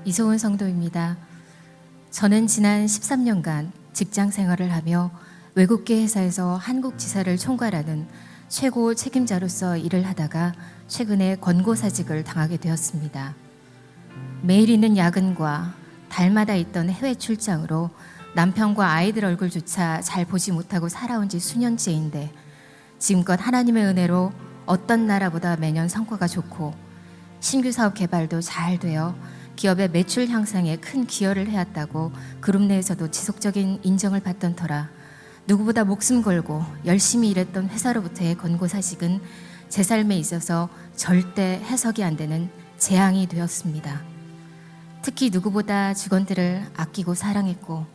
이소은 성도입니다. 저는 지난 13년간 직장 생활을 하며 외국계 회사에서 한국 지사를 총괄하는 최고 책임자로서 일을 하다가 최근에 권고사직을 당하게 되었습니다. 매일 있는 야근과 달마다 있던 해외 출장으로 남편과 아이들 얼굴조차 잘 보지 못하고 살아온 지 수년째인데 지금껏 하나님의 은혜로 어떤 나라보다 매년 성과가 좋고 신규 사업 개발도 잘 되어 기업의 매출 향상에 큰 기여를 해왔다고 그룹 내에서도 지속적인 인정을 받던 터라 누구보다 목숨 걸고 열심히 일했던 회사로부터의 권고사직은 제 삶에 있어서 절대 해석이 안 되는 재앙이 되었습니다. 특히 누구보다 직원들을 아끼고 사랑했고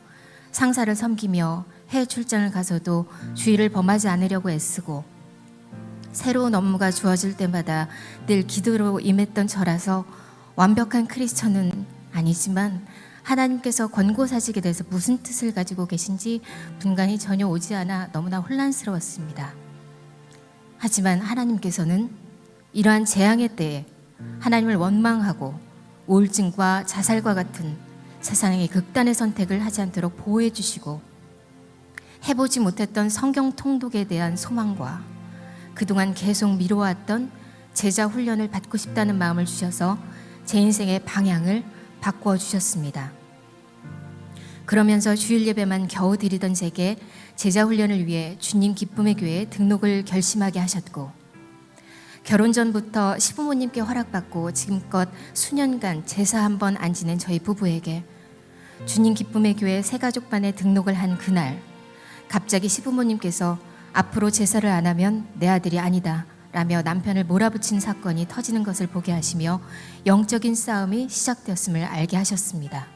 상사를 섬기며 해외 출장을 가서도 주의를 범하지 않으려고 애쓰고 새로운 업무가 주어질 때마다 늘 기도로 임했던 저라서 완벽한 크리스천은 아니지만 하나님께서 권고사직에 대해서 무슨 뜻을 가지고 계신지 분간이 전혀 오지 않아 너무나 혼란스러웠습니다. 하지만 하나님께서는 이러한 재앙의 때에 하나님을 원망하고 우울증과 자살과 같은 세상의 극단의 선택을 하지 않도록 보호해 주시고 해보지 못했던 성경 통독에 대한 소망과 그동안 계속 미뤄왔던 제자 훈련을 받고 싶다는 마음을 주셔서 제 인생의 방향을 바꾸어 주셨습니다. 그러면서 주일 예배만 겨우 드리던 제게 제자 훈련을 위해 주님 기쁨의 교회에 등록을 결심하게 하셨고 결혼 전부터 시부모님께 허락받고 지금껏 수년간 제사 한 번 안 지낸 저희 부부에게 주님 기쁨의 교회 새가족반에 등록을 한 그날 갑자기 시부모님께서 앞으로 제사를 안 하면 내 아들이 아니다 라며 남편을 몰아붙인 사건이 터지는 것을 보게 하시며 영적인 싸움이 시작되었음을 알게 하셨습니다.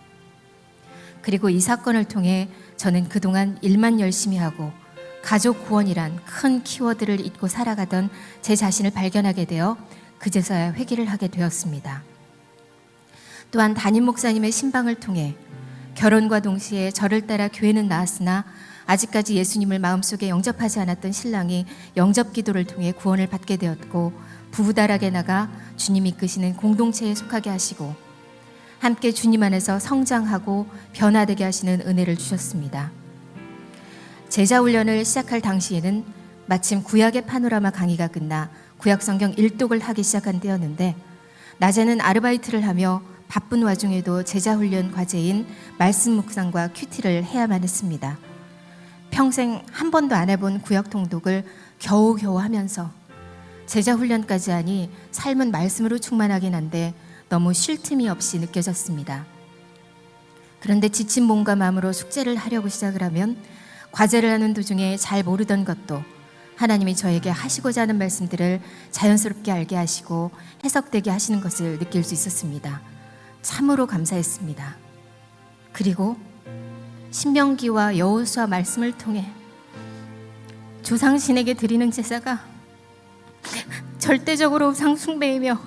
그리고 이 사건을 통해 저는 그동안 일만 열심히 하고 가족 구원이란 큰 키워드를 잊고 살아가던 제 자신을 발견하게 되어 그제서야 회개를 하게 되었습니다. 또한 담임 목사님의 신방을 통해 결혼과 동시에 저를 따라 교회는 나왔으나 아직까지 예수님을 마음속에 영접하지 않았던 신랑이 영접 기도를 통해 구원을 받게 되었고 부부다락에 나가 주님 이끄시는 공동체에 속하게 하시고 함께 주님 안에서 성장하고 변화되게 하시는 은혜를 주셨습니다. 제자훈련을 시작할 당시에는 마침 구약의 파노라마 강의가 끝나 구약성경 일독을 하기 시작한 때였는데 낮에는 아르바이트를 하며 바쁜 와중에도 제자훈련 과제인 말씀 묵상과 큐티를 해야만 했습니다. 평생 한 번도 안 해본 구약 통독을 겨우겨우 하면서 제자 훈련까지 하니 삶은 말씀으로 충만하긴 한데 너무 쉴 틈이 없이 느껴졌습니다. 그런데 지친 몸과 마음으로 숙제를 하려고 시작을 하면 과제를 하는 도중에 잘 모르던 것도 하나님이 저에게 하시고자 하는 말씀들을 자연스럽게 알게 하시고 해석되게 하시는 것을 느낄 수 있었습니다. 참으로 감사했습니다. 그리고 신명기와 여호수아 말씀을 통해 조상신에게 드리는 제사가 절대적으로 우상 숭배이며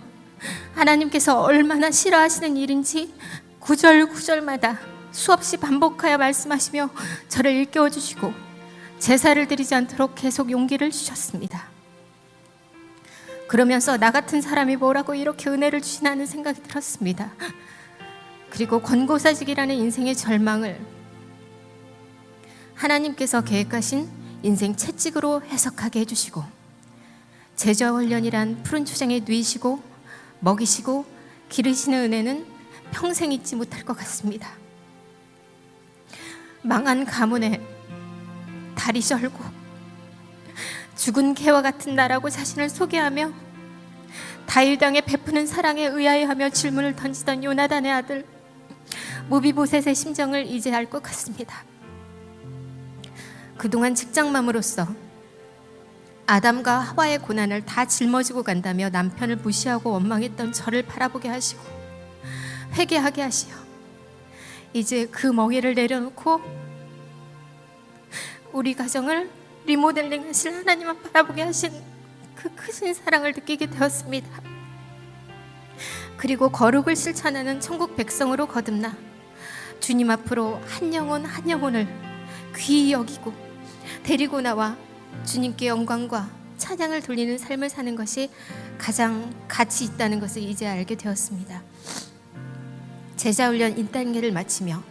하나님께서 얼마나 싫어하시는 일인지 구절구절마다 수없이 반복하여 말씀하시며 저를 일깨워 주시고 제사를 드리지 않도록 계속 용기를 주셨습니다. 그러면서 나 같은 사람이 뭐라고 이렇게 은혜를 주시나 하는 생각이 들었습니다. 그리고 권고사직이라는 인생의 절망을 하나님께서 계획하신 인생 채찍으로 해석하게 해주시고 제자훈련이란 푸른 초장에 누이시고 먹이시고 기르시는 은혜는 평생 잊지 못할 것 같습니다. 망한 가문에 다리 절고 죽은 개와 같은 나라고 자신을 소개하며 다윗 왕의 베푸는 사랑에 의아해하며 질문을 던지던 요나단의 아들 모비보셋의 심정을 이제 알 것 같습니다. 그동안 직장맘으로서 아담과 하와의 고난을 다 짊어지고 간다며 남편을 무시하고 원망했던 저를 바라보게 하시고 회개하게 하시어 이제 그 멍에를 내려놓고 우리 가정을 리모델링 하실 하나님을 바라보게 하신 그 크신 사랑을 느끼게 되었습니다. 그리고 거룩을 실천하는 천국 백성으로 거듭나 주님 앞으로 한 영혼 한 영혼을 귀히 여기고 데리고 나와 주님께 영광과 찬양을 돌리는 삶을 사는 것이 가장 가치 있다는 것을 이제 알게 되었습니다. 제자 훈련 1단계를 마치며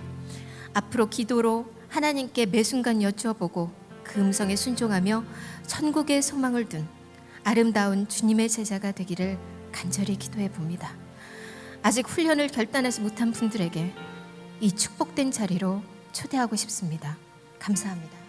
앞으로 기도로 하나님께 매 순간 여쭈어보고 그 음성에 순종하며 천국의 소망을 둔 아름다운 주님의 제자가 되기를 간절히 기도해 봅니다. 아직 훈련을 결단하지 못한 분들에게 이 축복된 자리로 초대하고 싶습니다. 감사합니다.